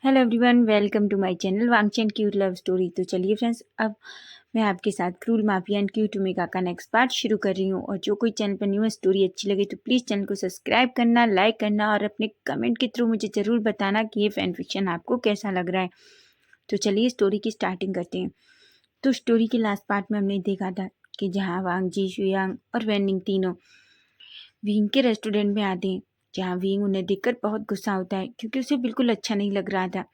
Hello everyone, welcome to my channel Wangchan cute love story. तो चलिए friends, अब मैं आपके साथ cruel mafia and cute omega का नेक्स्ट पार्ट शुरू कर रही हूँ। और जो कोई चैनल पर न्यू स्टोरी अच्छी लगे तो प्लीज़ चैनल को सब्सक्राइब करना, लाइक करना और अपने कमेंट के थ्रू मुझे ज़रूर बताना कि ये फैन फिक्शन आपको कैसा लग रहा है। तो चलिए स्टोरी की स्टार्टिंग करते हैं। तो स्टोरी के लास्ट पार्ट में हमने देखा था कि जहाँ वांग जी, शुयांग और वेनिंग तीनों विंग के रेस्टोरेंट में आते हैं, जहाँ विंग उन्हें देखकर बहुत गुस्सा होता है क्योंकि उसे बिल्कुल अच्छा नहीं लग रहा था।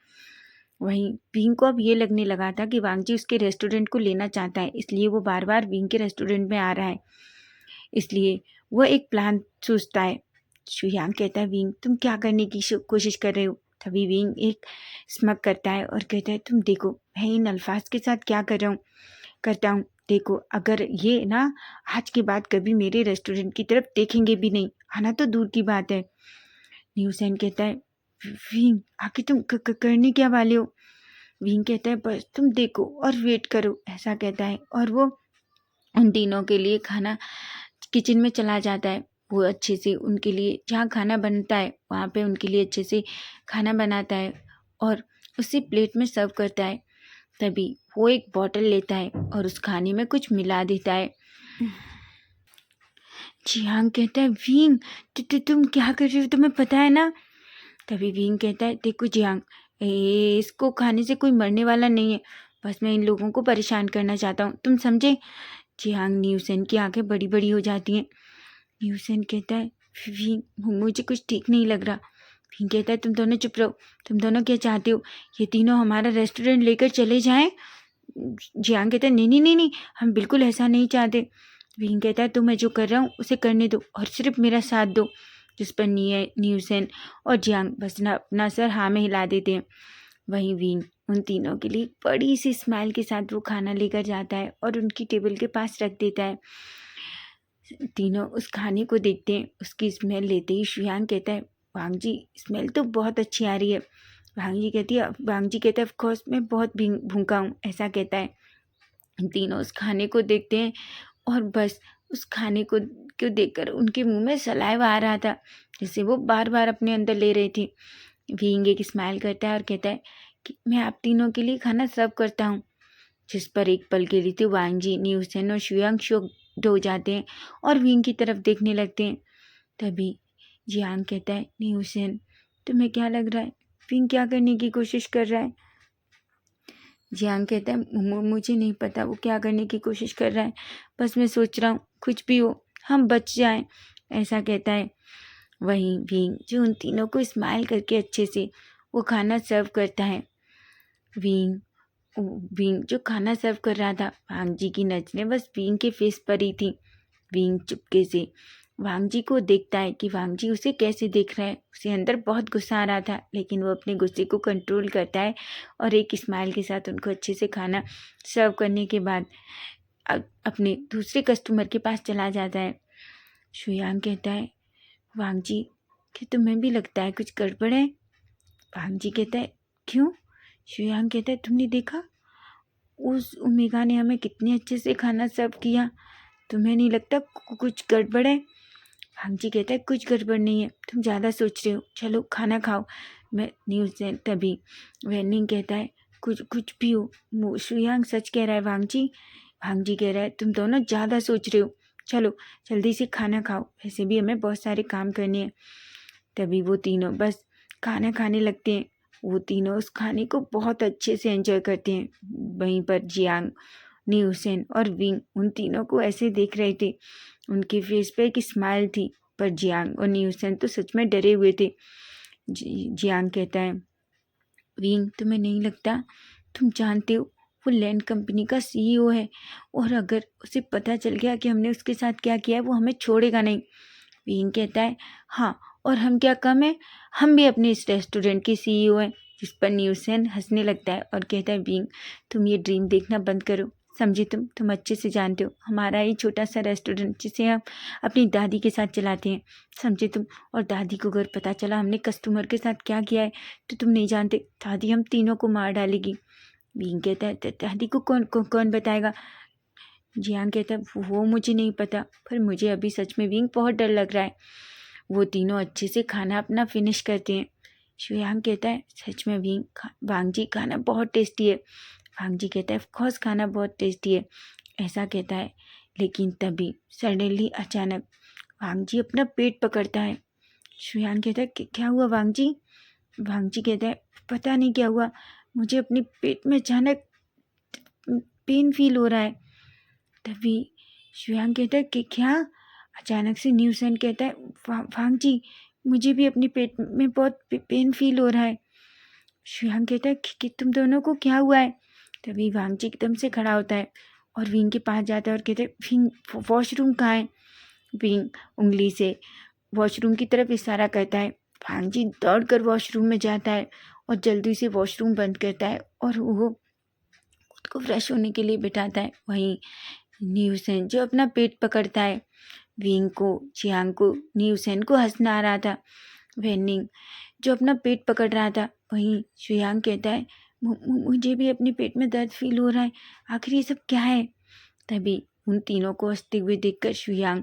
वहीं विंग को अब ये लगने लगा था कि वांगजी उसके रेस्टोरेंट को लेना चाहता है, इसलिए वो बार बार विंग के रेस्टोरेंट में आ रहा है। इसलिए वो एक प्लान सोचता है। शुयांग कहता है, विंग तुम क्या करने की कोशिश कर रहे हो? तभी विंग एक स्मग करता है और कहता है, तुम देखो मैं इन अल्फाज के साथ क्या करता हूँ। देखो, अगर ये ना आज के बाद कभी मेरे रेस्टोरेंट की तरफ देखेंगे भी नहीं, आना तो दूर की बात है। न्यूसेन कहता है, विंग आखिर तुम करने क्या वाले हो? विंग कहता है, बस तुम देखो और वेट करो, ऐसा कहता है। और वो उन तीनों के लिए खाना किचन में चला जाता है। वो अच्छे से उनके लिए जहाँ खाना बनता है वहाँ पे उनके लिए अच्छे से खाना बनाता है और उसे प्लेट में सर्व करता है। तभी वो एक बॉटल लेता है और उस खाने में कुछ मिला देता है। जियांग कहता है, विंग तुम क्या कर रहे हो, तुम्हें पता है ना? तभी विंग कहता है, देखो जियांग, इसको खाने से कोई मरने वाला नहीं है, बस मैं इन लोगों को परेशान करना चाहता हूँ, तुम समझे? जियांग न्यूसेन की आंखें बड़ी बड़ी हो जाती हैं। न्यूसेन कहता है, विंग मुझे कुछ ठीक नहीं लग रहा। विंग कहता है, तुम दोनों चुप रहो, तुम दोनों क्या चाहते हो? ये तीनों हमारा रेस्टोरेंट लेकर चले जाएं? जियांग कहता है, नहीं नहीं नहीं नहीं, हम बिल्कुल ऐसा नहीं चाहते। विंग कहता है, तो मैं जो कर रहा हूँ उसे करने दो और सिर्फ मेरा साथ दो। जिस पर न्यूसेन और जियांग बस अपना सर हाँ में हिला देते हैं। वहीं विंग उन तीनों के लिए बड़ी सी स्माइल के साथ वो खाना लेकर जाता है और उनकी टेबल के पास रख देता है। तीनों उस खाने को देखते हैं। उसकी स्मेल लेते ही शुयांग कहता है, वांग जी स्मेल तो बहुत अच्छी आ रही है। वांग जी कहता है, ऑफ कोर्स मैं बहुत भूखा हूँ, ऐसा कहता है। तीनों उस खाने को देखते हैं और बस उस खाने को देखकर उनके मुंह में सलाइवा आ रहा था, जिसे वो बार बार अपने अंदर ले रहे थे। विंग एक स्माइल करता है और कहता है कि मैं आप तीनों के लिए खाना सर्व करता हूँ। जिस पर एक पल के लिए तो वांग जी, न्यूसेन और शुयांग शॉक्ड हो जाते हैं और विंग की तरफ देखने लगते हैं। तभी जियांग कहता है, न्यूसेन तुम्हें क्या लग रहा है, विंग क्या करने की कोशिश कर रहा है? जियांग कहता है, मुझे नहीं पता वो क्या करने की कोशिश कर रहा है, बस मैं सोच रहा हूँ कुछ भी हो हम बच जाएं, ऐसा कहता है। वहीं विंग जो उन तीनों को स्माइल करके अच्छे से वो खाना सर्व करता है। विंग विंग जो खाना सर्व कर रहा था, वांग जी की नजरें बस विंग के फेस पर ही थी। विंग चुपके से वांग जी को देखता है कि वांग जी उसे कैसे देख रहा है। उसे अंदर बहुत गुस्सा आ रहा था, लेकिन वो अपने गुस्से को कंट्रोल करता है और एक स्माइल के साथ उनको अच्छे से खाना सर्व करने के बाद अपने दूसरे कस्टमर के पास चला जाता है। शुयांग कहता है, वांग जी क्या तुम्हें भी लगता है कुछ गड़बड़ है? वांग जी कहता है, क्यों? शुयांग कहता है, तुमने देखा उस ओमेगा ने हमें कितने अच्छे से खाना सर्व किया, तुम्हें नहीं लगता कुछ गड़बड़ है? भांग जी कहता है, कुछ गड़बड़ नहीं है, तुम ज़्यादा सोच रहे हो, चलो खाना खाओ। मैं न्यूज़ से तभी वेनिंग कहता है, कुछ कुछ भी हो, शुयांग सच कह रहा है वांग जी। भांग जी कह रहा है, तुम दोनों ज़्यादा सोच रहे हो, चलो जल्दी से खाना खाओ, वैसे भी हमें बहुत सारे काम करने हैं। तभी वो तीनों बस खाना खाने लगते हैं। वो तीनों उस खाने को बहुत अच्छे से एंजॉय करते हैं। वहीं पर जियांग, न्यूसेन और विंग उन तीनों को ऐसे देख रहे थे। उनके फेस पे एक स्माइल थी, पर जियांग और न्यूसेन तो सच में डरे हुए थे। जियांग कहता है, विंग तुम्हें नहीं लगता, तुम जानते हो वो लैंड कंपनी का सीईओ है, और अगर उसे पता चल गया कि हमने उसके साथ क्या किया है वो हमें छोड़ेगा नहीं। विंग कहता है, हाँ, और हम क्या कम है, हम भी अपने इस रेस्टोरेंट के सीईओ हैं। जिस पर न्यूसेन हंसने लगता है और कहता है, विंग तुम ये ड्रीम देखना बंद करो, समझे? तुम अच्छे से जानते हो हमारा ये छोटा सा रेस्टोरेंट जिसे हम अपनी दादी के साथ चलाते हैं, समझे तुम? और दादी को अगर पता चला हमने कस्टमर के साथ क्या किया है तो तुम नहीं जानते, दादी हम तीनों को मार डालेगी। विंग कहता है, दादी को कौन बताएगा? जियांग कहता है, वो मुझे नहीं पता, पर मुझे अभी सच में विंग बहुत डर लग रहा है। वो तीनों अच्छे से खाना अपना फिनिश करते हैं। शुयांग कहता है सच में वांग जी खाना बहुत टेस्टी है। वांग जी कहता है ऑफ कोर्स खाना बहुत टेस्टी है, ऐसा कहता है। लेकिन तभी सडनली अचानक वांग जी अपना पेट पकड़ता है। शुयांग कहता है क्या हुआ वांग जी? वांग जी कहता है पता नहीं क्या हुआ, मुझे अपने पेट में अचानक पेन फील हो रहा है। तभी शुयांग कहता है कि क्या? अचानक से न्यूसन कहता है वांग जी मुझे भी अपने पेट में बहुत पेन फील हो रहा है। शुयांग कहता है कि तुम दोनों को क्या हुआ है? तभी वांग जी एकदम से खड़ा होता है और विंग के पास जाता है और कहता है विंग वॉशरूम कहाँ है? विंग उंगली से वॉशरूम की तरफ इशारा करता है। वांग जी दौड़ कर वॉशरूम में जाता है और जल्दी से वॉशरूम बंद करता है और वो खुद को फ्रेश होने के लिए बिठाता है। वहीं न्यूसेन जो अपना पेट पकड़ता है, विंग को, चियांग को, न्यूसेन को हंसना आ रहा था। वेनिंग जो अपना पेट पकड़ रहा था, वहीं शुयांग कहता है मुझे भी अपने पेट में दर्द फील हो रहा है, आखिर ये सब क्या है? तभी उन तीनों को हंसते हुए देखकर शुयांग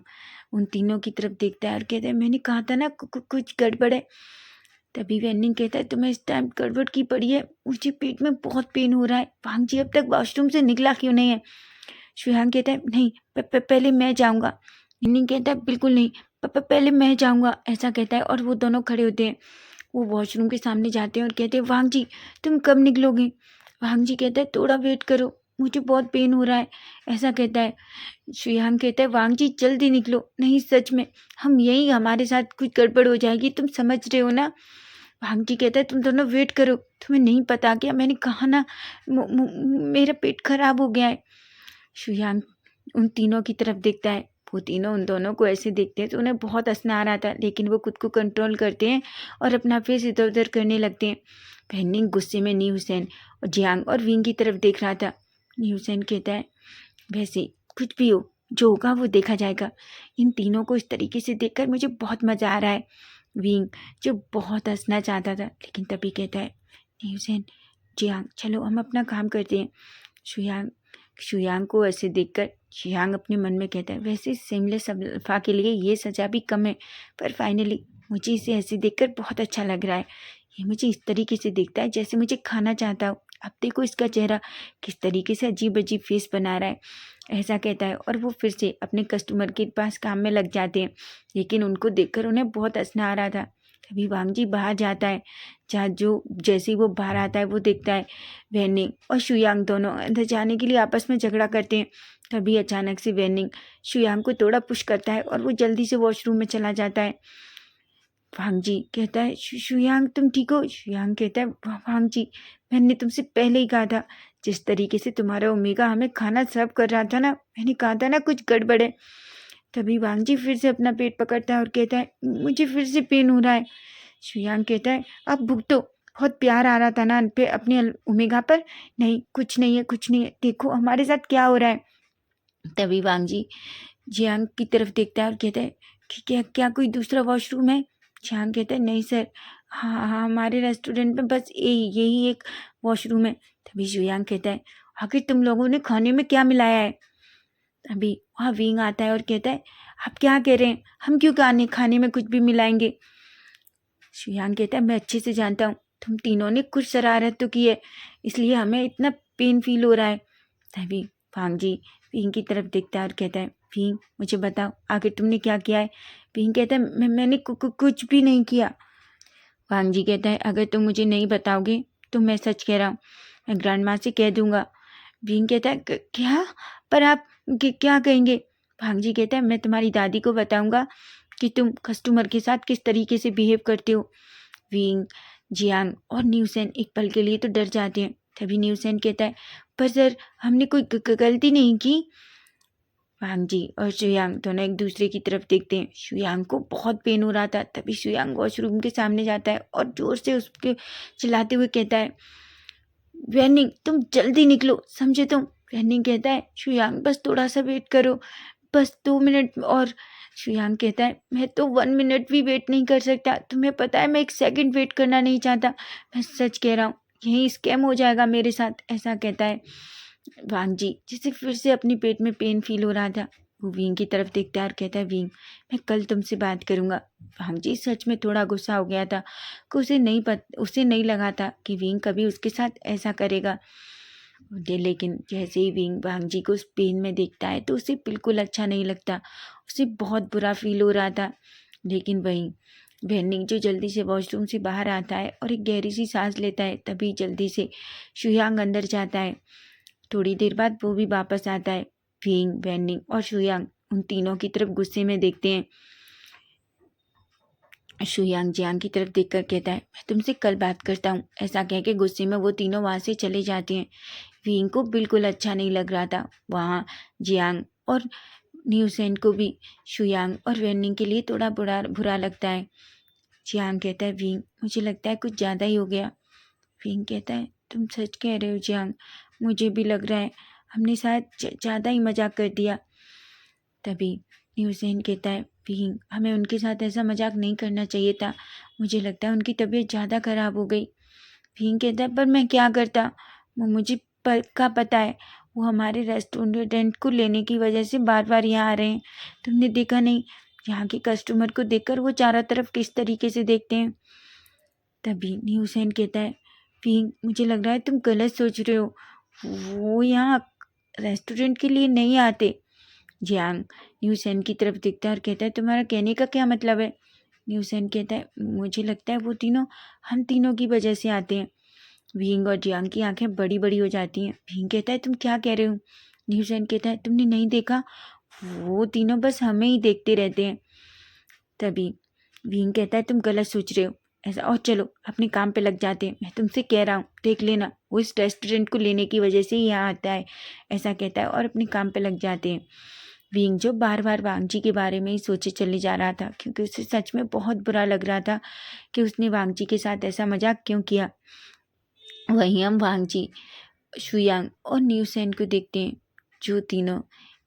उन तीनों की तरफ देखता है और कहता है मैंने कहा था ना कुछ गड़बड़ है। तभी वेनिंग कहता है तुम्हें इस टाइम गड़बड़ की पड़ी है, मुझे पेट में बहुत पेन हो रहा है। वांग जी अब तक वॉशरूम से निकला क्यों नहीं है? शुयांग कहता है नहीं पहले मैं जाऊँगा। वेनिंग कहता है बिल्कुल नहीं, पहले मैं जाऊँगा, ऐसा कहता है और वो दोनों खड़े होते हैं। वो वॉशरूम के सामने जाते हैं और कहते हैं वांग जी तुम कब निकलोगे? वांग जी कहता है थोड़ा वेट करो, मुझे बहुत पेन हो रहा है, ऐसा कहता है। शुयांग कहता है वांग जी जल्दी निकलो, नहीं सच में हम यहीं हमारे साथ कुछ गड़बड़ हो जाएगी, तुम समझ रहे हो ना? वांग जी कहता है तुम दोनों वेट करो, तुम्हें नहीं पता क्या? मैंने कहा ना मेरा पेट खराब हो गया है। शुयांग उन तीनों की तरफ देखता है। वो तीनों उन दोनों को ऐसे देखते हैं तो उन्हें बहुत हंसना आ रहा था, लेकिन वो खुद को कंट्रोल करते हैं और अपना फेस इधर उधर करने लगते हैं। फैनिंग गुस्से में नी हुसैन और जियांग और विंग की तरफ देख रहा था। नी हुसैन कहता है वैसे कुछ भी हो, जो होगा वो देखा जाएगा। इन तीनों को इस तरीके से देखकर मुझे बहुत मज़ा आ रहा है। विंग जो बहुत हंसना चाहता था, लेकिन तभी कहता है नी हुसैन जियांग चलो हम अपना काम करते हैं। शुयांग को ऐसे देखकर शुयांग अपने मन में कहता है वैसे सिमलेस अल्फा के लिए ये सज़ा भी कम है, पर फाइनली मुझे इसे ऐसे देखकर बहुत अच्छा लग रहा है। ये मुझे इस तरीके से देखता है जैसे मुझे खाना चाहता हो। अब देखो इसका चेहरा किस तरीके से अजीब अजीब फेस बना रहा है, ऐसा कहता है और वो फिर से अपने कस्टमर के पास काम में लग जाते हैं। लेकिन उनको देखकर उन्हें बहुत हंसना आ रहा था। तभी वांग जी बाहर जाता है। जैसे ही वो बाहर आता है वो देखता है वेनिंग और शुयांग दोनों अंदर जाने के लिए आपस में झगड़ा करते हैं। तभी अचानक से वेनिंग शुयांग को थोड़ा पुश करता है और वो जल्दी से वॉशरूम में चला जाता है। वांग जी कहता है शुयांग तुम ठीक हो? शुयांग कहता है वांग जी मैंने तुमसे पहले ही कहा था, जिस तरीके से तुम्हारा ओमेगा हमें खाना सर्व कर रहा था ना, मैंने कहा था ना कुछ गड़बड़ है। तभी वांग जी फिर से अपना पेट पकड़ता है और कहता है मुझे फिर से पेन हो रहा है। शुयांग कहता है अब भुगतो, बहुत प्यार आ रहा था ना पे अपने ओमेगा पर। नहीं कुछ नहीं है, कुछ नहीं है, देखो हमारे साथ क्या हो रहा है। तभी वांग जी जियांग की तरफ देखता है और कहता है कि क्या क्या कोई दूसरा वॉशरूम है? जियांग कहता है नहीं सर, हाँ हाँ हमारे रेस्टोरेंट में बस यही एक वॉशरूम है। तभी जियांग कहता है आखिर तुम लोगों ने खाने में क्या मिलाया है? तभी वहाँ विंग आता है और कहता है आप क्या कह रहे हैं, हम क्यों खाने में कुछ भी मिलाएंगे? शुयांग कहता है मैं अच्छे से जानता हूँ तुम तीनों ने कुछ शरारत तो की है, इसलिए हमें इतना पेन फील हो रहा है। तभी वांग जी विंग की तरफ देखता है और कहता है विंग मुझे बताओ आखिर तुमने क्या किया है? विंग कहता है मैंने कुछ भी नहीं किया। वांग जी कहता है अगर तुम मुझे नहीं बताओगे तो मैं सच कह रहा हूँ, मैं ग्रैंड माँ से कह दूंगा। विंग कहता है क्या? पर आप क्या कहेंगे? वांग जी कहता है मैं तुम्हारी दादी को बताऊंगा कि तुम कस्टमर के साथ किस तरीके से बिहेव करते हो। विंग जियांग और न्यूसेन एक पल के लिए तो डर जाते हैं। तभी न्यूसेन कहता है पर सर हमने कोई गलती नहीं की। वांग जी और शुयांग दोनों एक दूसरे की तरफ देखते हैं। शुयांग को बहुत पेन हो रहा था। तभी शुयांग वॉशरूम के सामने जाता है और जोर से उसके चिल्लाते हुए कहता है वेनिंग तुम जल्दी निकलो, समझे तुम? वेनिंग कहता है शुयांग बस थोड़ा सा वेट करो, बस 2 मिनट और। शुयांग कहता है मैं तो 1 मिनट भी वेट नहीं कर सकता, तुम्हें पता है मैं एक सेकंड वेट करना नहीं चाहता, मैं सच कह रहा हूँ यही स्कैम हो जाएगा मेरे साथ, ऐसा कहता है वांग जी जिसे फिर से अपनी पेट में पेन फील हो रहा था। वो विंग की तरफ देखता है और कहता है, विंग मैं कल तुमसे बात करूँगा। वांगजी सच में थोड़ा गुस्सा हो गया था कि उसे नहीं लगा था कि विंग कभी उसके साथ ऐसा करेगा। लेकिन जैसे ही विंग वांगजी को उस पेन में देखता है तो उसे बिल्कुल अच्छा नहीं लगता, उसे बहुत बुरा फील हो रहा था। लेकिन वहीं वेन्निंग जो जल्दी से वॉशरूम से बाहर आता है और एक गहरी सी सांस लेता है, तभी जल्दी से शुयांग अंदर जाता है। थोड़ी देर बाद वो भी वापस आता है। विंग, वेन्निंग और शुयांग उन तीनों की तरफ गुस्से में देखते हैं। शुयांग जियांग की तरफ देखकर कहता है, मैं तुमसे कल बात करता हूँ। ऐसा कह के गुस्से में वो तीनों वहाँ से चले जाते हैं। विंग को बिल्कुल अच्छा नहीं लग रहा था। वहाँ जियांग और न्यूसेन को भी शुयांग और वेन्निंग के लिए थोड़ा बुरा लगता है। जियांग कहता है, विंग मुझे लगता है कुछ ज़्यादा ही हो गया। विंग कहता है, तुम सच कह रहे हो जियांग, मुझे भी लग रहा है हमने शायद ज़्यादा ही मजाक कर दिया। तभी न्यूसेन कहता है, विंग हमें उनके साथ ऐसा मजाक नहीं करना चाहिए था, मुझे लगता है उनकी तबीयत ज़्यादा खराब हो गई। विंग कहता है, पर मैं क्या करता, वो मुझे पक्का पता है, वो हमारे रेस्टोरेंट को लेने की वजह से बार बार यहाँ आ रहे हैं। तुमने देखा नहीं यहाँ के कस्टमर को देखकर वो चारों तरफ किस तरीके से देखते हैं। तभी न्यूसेन कहता है, विंग मुझे लग रहा है तुम गलत सोच रहे हो, वो यहाँ रेस्टोरेंट के लिए नहीं आते। जियांग न्यूसेन की तरफ देखता है और कहता है, तुम्हारा कहने का क्या मतलब है। न्यूसेन कहता है, मुझे लगता है वो तीनों हम तीनों की वजह से आते हैं। विंग और जियांग की आंखें बड़ी बड़ी हो जाती हैं। विंग कहता है, तुम क्या कह रहे हो। न्यूसेन कहता है, तुमने नहीं देखा, वो तीनों बस हमें ही देखते रहते हैं। तभी विंग कहता है, तुम गलत सोच रहे हो ऐसा, और चलो अपने काम पे लग जाते हैं। मैं तुमसे कह रहा हूँ, देख लेना वो इस रेस्टोरेंट को लेने की वजह से ही यहाँ आता है। ऐसा कहता है और अपने काम पे लग जाते हैं। विंग जो बार बार वांगजी के बारे में ही सोचे चले जा रहा था, क्योंकि उसे सच में बहुत बुरा लग रहा था कि उसने वांगजी के साथ ऐसा मजाक क्यों किया। वहीं हम वांगजी, शुयांग और न्यूसेन को देखते हैं, जो तीनों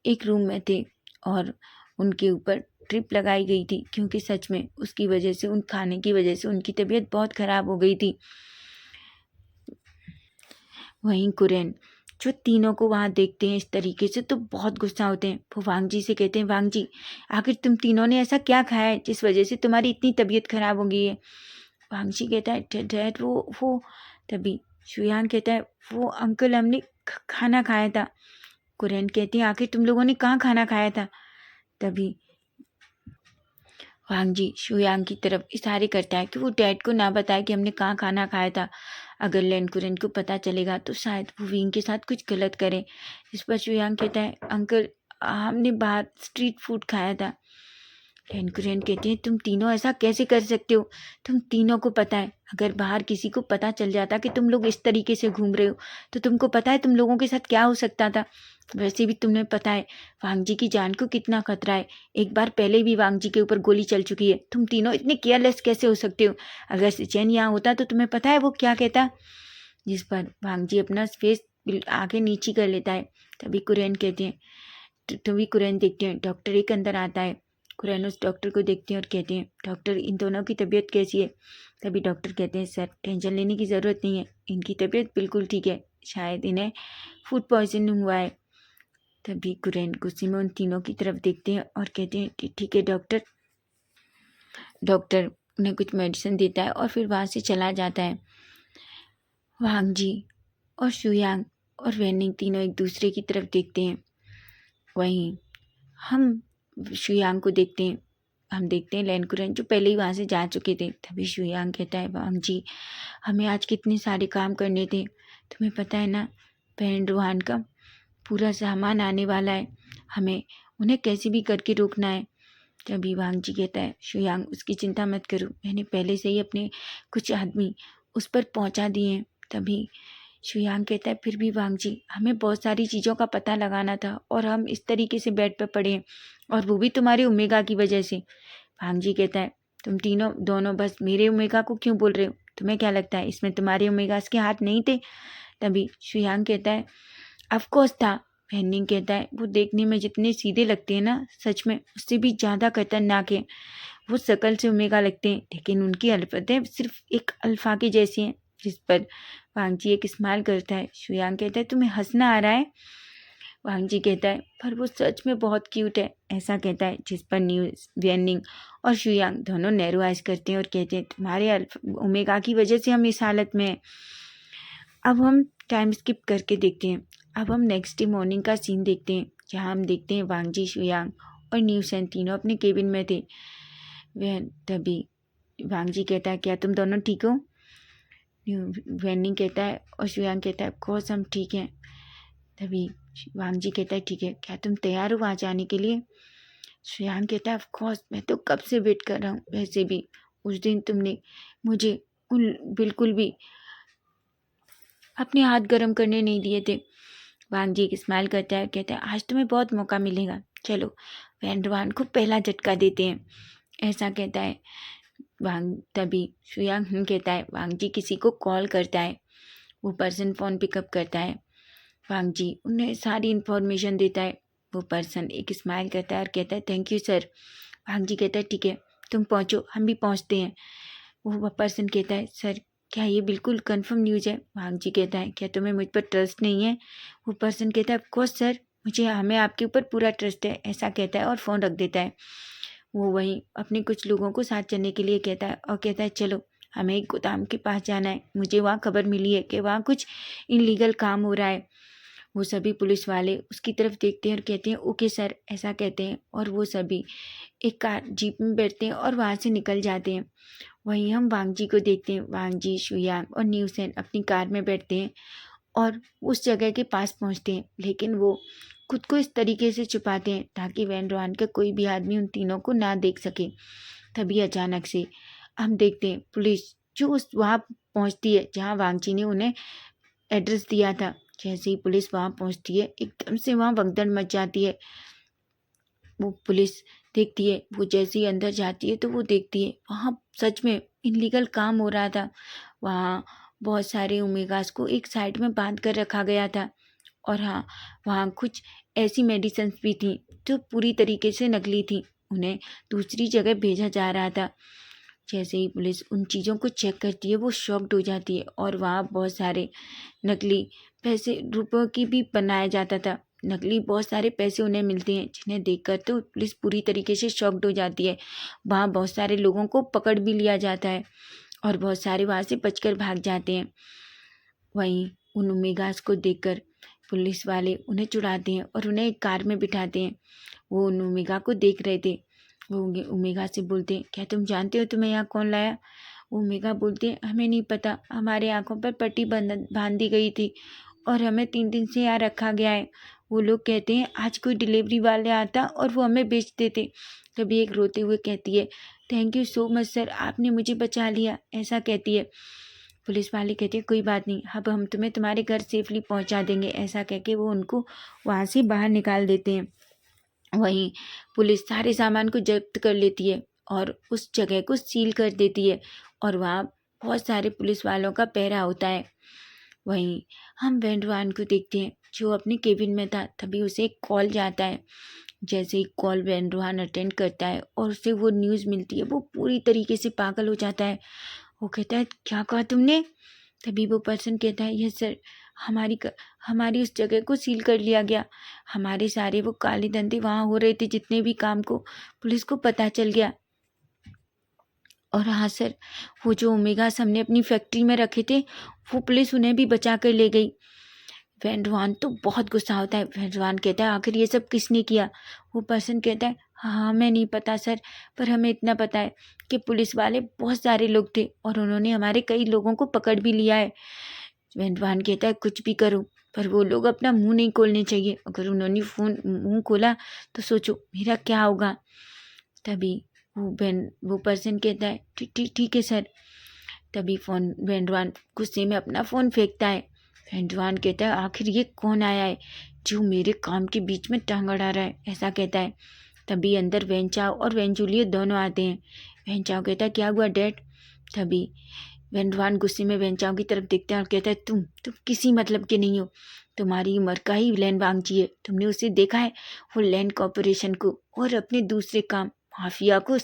एक रूम में थे और उनके ऊपर ट्रिप लगाई गई थी, क्योंकि सच में उसकी वजह से, उन खाने की वजह से उनकी तबीयत बहुत ख़राब हो गई थी। वहीं कुरेन जो तीनों को वहाँ देखते हैं इस तरीके से तो बहुत गुस्सा होते हैं। वो वांगजी से कहते हैं, वांगजी आखिर तुम तीनों ने ऐसा क्या खाया है जिस वजह से तुम्हारी इतनी तबीयत खराब हो गई है। वांगजी कहता है, डैड वो तभी शुयान कहता है, वो अंकल हमने खाना खाया था। कुरेन कहती है, आखिर तुम लोगों ने कहाँ खाना खाया था। तभी वांगजी शुयांग की तरफ इशारे करता है कि वो डैड को ना बताए कि हमने कहाँ खाना खाया था। अगर लेनकुरन को पता चलेगा तो शायद वो विंग के साथ कुछ गलत करे। इस पर शुयांग कहता है, अंकल हमने बाहर स्ट्रीट फूड खाया था। लेनकुरन कहते हैं, तुम तीनों ऐसा कैसे कर सकते हो। तुम तीनों को पता है अगर बाहर किसी को पता चल जाता कि तुम लोग इस तरीके से घूम रहे हो तो तुमको पता है तुम लोगों के साथ क्या हो सकता था। वैसे भी तुम्हें पता है वांगजी की जान को कितना खतरा है। एक बार पहले भी वांगजी के ऊपर गोली चल चुकी है। तुम तीनों इतने केयरलेस कैसे हो सकते हो। अगर सिचेन यहाँ होता तो तुम्हें पता है वो क्या कहता। जिस पर वांगजी अपना फेस आगे नीचे कर लेता है। तभी कुरेन कहते हैं, तभी कुरेन देखते हैं डॉक्टर एक अंदर आता है। कुरेन उस डॉक्टर को देखते हैं और कहते हैं, डॉक्टर इन दोनों की तबीयत कैसी है। तभी डॉक्टर कहते हैं, सर टेंशन लेने की ज़रूरत नहीं है, इनकी तबीयत बिल्कुल ठीक है, शायद इन्हें फूड पॉइजनिंग हुआ है। तभी कुरेन गुस्से में उन तीनों की तरफ देखते हैं और कहते हैं, ठीक है डॉक्टर। डॉक्टर उन्हें कुछ मेडिसिन देता है और फिर वहाँ से चला जाता है। वांगजी और शुयांग और वेनिंग तीनों एक दूसरे की तरफ देखते हैं। वहीं हम शुयांग को देखते हैं, हम देखते हैं लेनकुरन जो पहले ही वहाँ से जा चुके थे। तभी शुयांग कहता है, वांगजी हमें आज कितने सारे काम करने थे, तुम्हें पता है ना बहन रूहान का पूरा सामान आने वाला है, हमें उन्हें कैसे भी करके रोकना है। तभी वांगजी कहता है, शुयांग उसकी चिंता मत करो, मैंने पहले से ही अपने कुछ आदमी उस पर पहुंचा दिए हैं। तभी शुयांग कहता है, फिर भी वांगजी हमें बहुत सारी चीज़ों का पता लगाना था और हम इस तरीके से बेड पर पड़े हैं, और वो भी तुम्हारे ओमेगा की वजह से। वांगजी कहता है, तुम तीनों दोनों बस मेरे ओमेगा को क्यों बोल रहे हो, तुम्हें क्या लगता है इसमें तुम्हारे ओमेगास के हाथ नहीं थे। तभी शुयांग कहता है, ऑफकोर्स था। हेनिंग कहता है, वो देखने में जितने सीधे लगते हैं ना, सच में उससे भी ज़्यादा खतरनाक है। वो शकल से ओमेगा लगते हैं लेकिन उनकी हरकतें सिर्फ एक अल्फा की जैसी हैं। जिस पर वांगजी एक स्माइल करता है। शुयांग कहता है, तुम्हें हंसना आ रहा है। वांग जी कहता है पर वो सच में बहुत क्यूट है, ऐसा कहता है। जिस पर न्यूज वेनिंग और शुयांग दोनों नैरो आइज करते हैं और कहते हैं तुम्हारे ओमेगा की वजह से हम इस हालत में हैं। अब हम टाइम स्किप करके देखते हैं। अब हम नेक्स्ट डे मॉर्निंग का सीन देखते हैं, जहाँ हम देखते हैं वांग जी, शुयांग और न्यूसेन तीनों अपने केबिन में थे। वह तभी वांग जी कहता है क्या तुम दोनों ठीक हो? वेनिंग कहता है और शुयांग कहता है ऑफकोर्स हम ठीक हैं। तभी वांग जी कहता है ठीक है, क्या तुम तैयार हो वहाँ जाने के लिए? श्रेयांग कहता है ऑफकोर्स मैं तो कब से वेट कर रहा हूँ। वैसे भी उस दिन तुमने मुझे बिल्कुल भी अपने हाथ गर्म करने नहीं दिए थे। वांग जी एक स्माइल करता है, कहता है आज तुम्हें बहुत मौका मिलेगा, चलो वैन को पहला झटका देते हैं, ऐसा कहता है वांग। तभी शुयांग कहता है वांग जी किसी को कॉल करता है। वो पर्सन फ़ोन पिकअप करता है। वांग जी उन्हें सारी इन्फॉर्मेशन देता है। वो पर्सन एक स्माइल करता है और कहता है थैंक यू सर। वांग जी कहता है ठीक है तुम पहुँचो, हम भी पहुँचते हैं। वो पर्सन कहता है सर क्या ये बिल्कुल कंफर्म न्यूज़ है? वांग जी कहता है क्या तुम्हें मुझ पर ट्रस्ट नहीं है? वो पर्सन कहता है ऑफकोर्स सर, हमें आपके ऊपर पूरा ट्रस्ट है, ऐसा कहता है और फ़ोन रख देता है। वो वहीं अपने कुछ लोगों को साथ चलने के लिए कहता है और कहता है चलो हमें एक गोदाम के पास जाना है, मुझे वहाँ खबर मिली है कि वहाँ कुछ इलीगल काम हो रहा है। वो सभी पुलिस वाले उसकी तरफ देखते हैं और कहते हैं ओके सर, ऐसा कहते हैं और वो सभी एक कार जीप में बैठते हैं और वहाँ से निकल जाते हैं। वहीं हम वांग जी को देखते हैं। वांग जी, शुयांग और न्यूसेन अपनी कार में बैठते हैं और उस जगह के पास पहुँचते हैं, लेकिन वो खुद को इस तरीके से छुपाते हैं ताकि वैन रोहान का कोई भी आदमी उन तीनों को ना देख सके। तभी अचानक से हम देखते हैं पुलिस जो उस वहाँ पहुँचती है जहाँ वांग जी ने उन्हें एड्रेस दिया था। जैसे ही पुलिस वहाँ पहुँचती है एकदम से वहाँ भगदड़ मच जाती है। वो पुलिस देखती है, वो जैसे ही अंदर जाती है तो वो देखती है वहाँ सच में इलीगल काम हो रहा था। वहाँ बहुत सारे ओमेगास को एक साइड में बांध कर रखा गया था और हाँ, वहाँ कुछ ऐसी मेडिसिन भी थी जो पूरी तरीके से नकली थी, उन्हें दूसरी जगह भेजा जा रहा था। जैसे ही पुलिस उन चीज़ों को चेक करती है वो शॉक्ड हो जाती है और वहाँ बहुत सारे नकली पैसे रुपयों की भी बनाया जाता था। नकली बहुत सारे पैसे उन्हें मिलते हैं जिन्हें देखकर तो पुलिस पूरी तरीके से शॉक्ड हो जाती है। वहाँ बहुत सारे लोगों को पकड़ भी लिया जाता है और बहुत सारे वहाँ से बचकर भाग जाते हैं। वहीं उन ओमेगास को देखकर पुलिस वाले उन्हें छुड़ाते हैं और उन्हें एक कार में बिठाते हैं। वो उन ओमेगा को देख रहे थे। वो ओमेगा से बोलते हैं क्या तुम जानते हो तुम्हें यहाँ कौन लाया? ओमेगा बोलते हैं हमें नहीं पता, हमारे आँखों पर पट्टी बांध दी गई थी और हमें 3 दिन से यहाँ रखा गया है। वो लोग कहते हैं आज कोई डिलीवरी वाले आता और वो हमें बेच देते। तभी एक रोते हुए कहती है thank you so much sir, आपने मुझे बचा लिया, ऐसा कहती है। पुलिस वाले कहते हैं कोई बात नहीं, अब हम तुम्हें तुम्हारे घर सेफली पहुंचा देंगे, ऐसा कह के वो उनको वहाँ से बाहर निकाल देते हैं। वहीं पुलिस सारे सामान को जब्त कर लेती है और उस जगह को सील कर देती है और वहाँ बहुत सारे पुलिस वालों का पहरा होता है। वहीं हम वैन रोहान को देखते हैं जो अपने केबिन में था। तभी उसे एक कॉल जाता है। जैसे ही कॉल वैन रोहान अटेंड करता है और उसे वो न्यूज़ मिलती है, वो पूरी तरीके से पागल हो जाता है। वो कहता है क्या कहा तुमने? तभी वो पर्सन कहता है यस सर, हमारी उस जगह को सील कर लिया गया। हमारे सारे वो काले धंधे वहाँ हो रहे थे, जितने भी काम को पुलिस को पता चल गया। और हाँ सर, वो जो ओमेगास हमने अपनी फैक्ट्री में रखे थे वो पुलिस उन्हें भी बचा कर ले गई। वैन रोहान तो बहुत गुस्सा होता है। वैन रोहान कहता है आखिर ये सब किसने किया? वो पर्सन कहता है हाँ हमें नहीं पता सर, पर हमें इतना पता है कि पुलिस वाले बहुत सारे लोग थे और उन्होंने हमारे कई लोगों को पकड़ भी लिया है। वैन रोहान कहता है कुछ भी करो पर वो लोग अपना मुंह नहीं खोलने चाहिए, अगर उन्होंने मुंह खोला तो सोचो मेरा क्या होगा। तभी वो पर्सन कहता है ठीक है सर। तभी वैन रोहान गुस्से में अपना फ़ोन फेंकता है। वैन रोहान कहता है आखिर ये कौन आया है जो मेरे काम के बीच में टांग अड़ा रहा है, ऐसा कहता है। तभी अंदर वैन चाओ और वैन जूलियट दोनों आते हैं। वैन चाओ कहता है क्या हुआ डैड? तभी वैन रोहान गुस्से में वैन चाओ की तरफ देखता है और कहता है तुम किसी मतलब के नहीं हो, तुम्हारी उम्र का ही लैन वांग जी है, तुमने उसे देखा है वो लैंड कॉर्पोरेशन को और अपने दूसरे काम माफिया को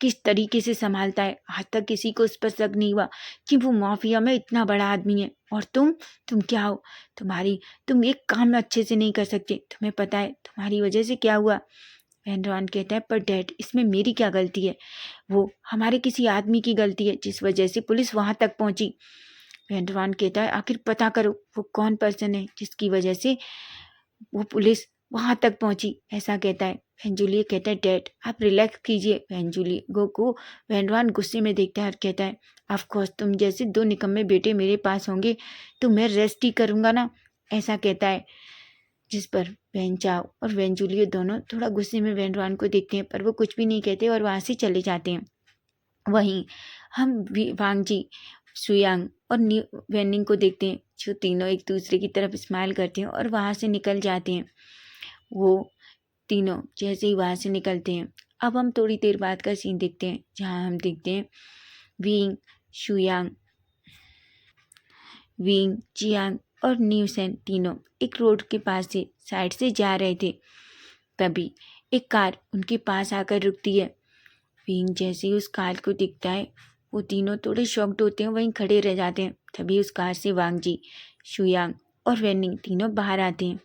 किस तरीके से संभालता है। आज तक किसी को इस पर शक नहीं हुआ कि वो माफिया में इतना बड़ा आदमी है। और तुम क्या हो? तुम एक काम अच्छे से नहीं कर सकते। तुम्हें पता है तुम्हारी वजह से क्या हुआ? एनरॉन कहता है, पर डैड इसमें मेरी क्या गलती है? वो हमारे किसी आदमी की गलती है जिस वजह से पुलिस वहां तक पहुंची। एनरॉन कहता है, आखिर पता करो वो कौन पर्सन है जिसकी वजह से वो पुलिस वहां तक पहुंची। ऐसा कहता है। वेंजुलिया कहता है, डैड आप रिलैक्स कीजिए। वेंजुलिया को वेनरॉन गुस्से में देखता है और कहता है, ऑफ कोर्स तुम जैसे 2 निकम्मे बेटे मेरे पास होंगे तो मैं रेस्ट ही करूंगा ना। ऐसा कहता है। जिस पर वेन चाओ और वेंजुलिया दोनों थोड़ा गुस्से में वेनरॉन को देखते हैं, पर वो कुछ भी नहीं कहते और वहां से चले जाते हैं। वहीं हम वांगजी, सुयांग और वेनिंग को देखते हैं, जो तीनों एक दूसरे की तरफ स्माइल करते हैं और वहां से निकल जाते हैं। वो तीनों जैसे ही वहां से निकलते हैं, अब हम थोड़ी देर बाद का सीन देखते हैं, जहां हम देखते हैं विंग, शुयांग, विंग, जियांग और न्यूसेन तीनों एक रोड के पास से साइड से जा रहे थे। तभी एक कार उनके पास आकर रुकती है। विंग जैसे ही उस कार को दिखता है, वो तीनों थोड़े शॉक्ड होते हैं, वहीं खड़े रह जाते हैं। तभी उस कार से वांगजी, शुयांग और वेनिंग तीनों बाहर आते हैं।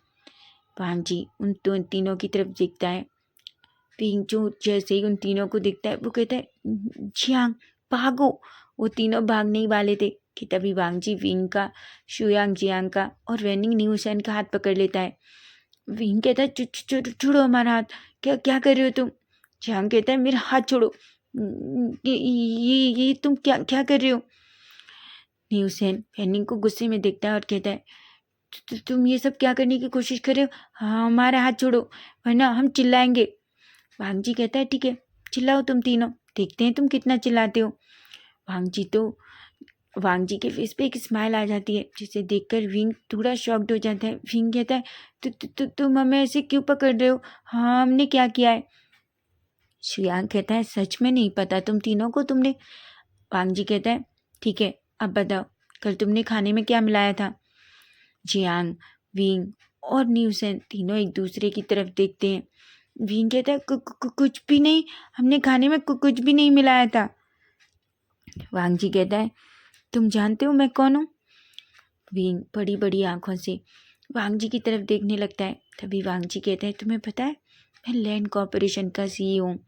वांगजी उन तीनों की तरफ देखता है। विंग जो जैसे ही उन तीनों को दिखता है, वो कहता है, जियांग भागो। वो तीनों भागने ही वाले थे कि तभी वांगजी विंग का, शुयांग जियांग का और वेनिंग न्यूसेन का हाथ पकड़ लेता है। विंग कहता है, छोड़ो हमारा हाथ। क्या क्या कर रहे हो तुम? जियांग कहता है, मेरा हाथ छोड़ो। ये तुम क्या क्या कर रहे हो? न्यूसेन वेनिंग को गुस्से में देखता है और कहता है, तुम ये सब क्या करने की कोशिश कर रहे हो? हाँ, हमारा हाथ छोड़ो वरना हम चिल्लाएंगे। वांगजी कहता है, ठीक है चिल्लाओ तुम तीनों, देखते हैं तुम कितना चिल्लाते हो। वांगजी के फेस पे एक स्माइल आ जाती है, जिसे देखकर विंग थोड़ा शॉक्ड हो जाता है। विंग कहता है, तुम हमें ऐसे क्यों पकड़ रहे हो? हाँ, हमने क्या किया है? शुयांग कहता है, सच में नहीं पता तुम तीनों को तुमने। वांगजी कहता है, ठीक है अब बताओ कल तुमने खाने में क्या मिलाया था? जियांग, विंग और न्यूसेन तीनों एक दूसरे की तरफ देखते हैं। विंग कहता है, कुछ भी नहीं, हमने खाने में कुछ भी नहीं मिलाया था। वांगजी कहता है, तुम जानते हो मैं कौन हूँ? विंग बड़ी बड़ी आंखों से वांगजी की तरफ देखने लगता है। तभी वांगजी कहता है, तुम्हें पता है मैं लैंड कॉर्पोरेशन का CEO हूँ।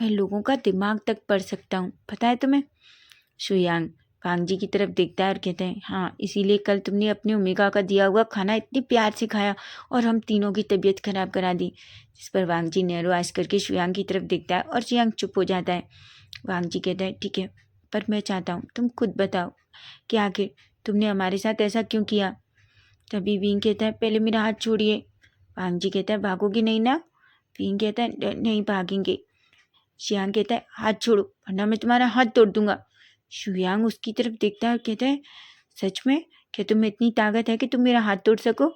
मैं लोगों का दिमाग तक पढ़ सकता हूँ, पता है तुम्हें? शुयांग वांगजी की तरफ देखता है और कहता है, हाँ इसीलिए कल तुमने अपने ओमेगा का दिया हुआ खाना इतने प्यार से खाया और हम तीनों की तबीयत खराब करा दी। जिस पर वांगजी नैरो आइज करके शुयांग की तरफ देखता है और शुयांग चुप हो जाता है। वांगजी कहता है, ठीक है पर मैं चाहता हूँ तुम खुद बताओ कि आखिर तुमने हमारे साथ ऐसा क्यों किया? तभी विंग कहता है, पहले मेरा हाथ छोड़िए। वांगजी कहता है, भागोगे नहीं ना? विंग कहता है, नहीं भागेंगे। शुयांग कहता है, हाथ छोड़ो वरना मैं तुम्हारा हाथ तोड़ दूंगा। शुयांग उसकी तरफ देखता है और कहता है, सच में? क्या तुम्हें इतनी ताकत है कि तुम मेरा हाथ तोड़ सको?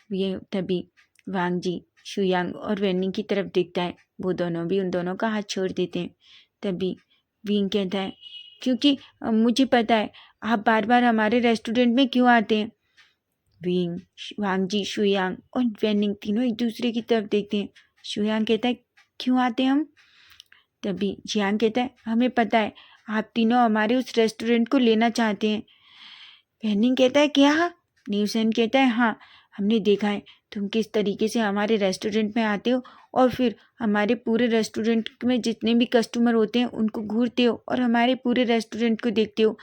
ये तभी वांगजी, शुयांग और वेनिंग की तरफ देखता है। वो दोनों भी उन दोनों का हाथ छोड़ देते हैं। तभी विंग कहता है, क्योंकि मुझे पता है आप बार बार हमारे रेस्टोरेंट में क्यों आते हैं। विंग, वांगजी, शुयांग और वेनिंग तीनों एक दूसरे की तरफ देखते हैं। शुयांग कहता है, क्यों आते हैं हम? तभी जियांग कहता है, हमें पता है आप तीनों हमारे उस रेस्टोरेंट को लेना चाहते हैं। वेनिंग कहता है, क्या? न्यूसेन कहता है, हाँ हमने देखा है तुम किस तरीके से हमारे रेस्टोरेंट में आते हो और फिर हमारे पूरे रेस्टोरेंट में जितने भी कस्टमर होते हैं उनको घूरते हो और हमारे पूरे रेस्टोरेंट को देखते हो।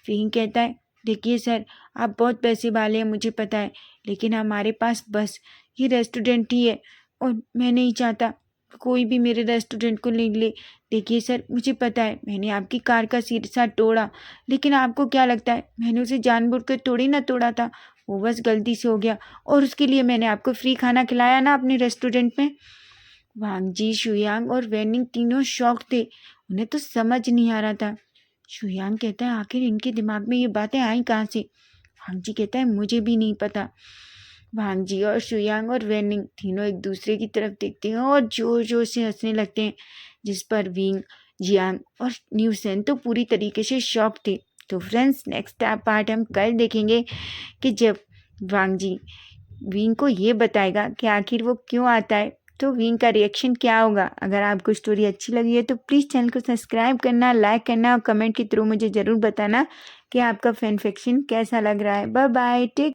विंग कहता है, देखिए सर आप बहुत पैसे वाले हैं मुझे पता है, लेकिन हमारे पास बस ये रेस्टोरेंट ही है और मैं नहीं चाहता कोई भी मेरे रेस्टोरेंट को ले ले। देखिए सर मुझे पता है मैंने आपकी कार का शीशा तोड़ा, लेकिन आपको क्या लगता है मैंने उसे जानबूझकर थोड़ी ना तोड़ा था, वो बस गलती से हो गया और उसके लिए मैंने आपको फ्री खाना खिलाया ना अपने रेस्टोरेंट में। वांगजी, शुयांग और वेनिंग तीनों शॉक थे, उन्हें तो समझ नहीं आ रहा था। शुयांग कहता है, आखिर इनके दिमाग में ये बातें आई कहाँ से? वांगजी कहता है, मुझे भी नहीं पता। वांगजी और शुयांग और वेनिंग तीनों एक दूसरे की तरफ देखते हैं और जोर जोर से हंसने लगते हैं, जिस पर विंग, जियांग और न्यूसेन तो पूरी तरीके से शॉक थे। तो फ्रेंड्स नेक्स्ट पार्ट हम कल देखेंगे कि जब वांगजी विंग को ये बताएगा कि आखिर वो क्यों आता है तो विंग का रिएक्शन क्या होगा। अगर आपको स्टोरी अच्छी लगी है तो प्लीज़ चैनल को सब्सक्राइब करना, लाइक करना और कमेंट के थ्रू मुझे ज़रूर बताना कि आपका फैन फिक्शन कैसा लग रहा है। Bye bye, take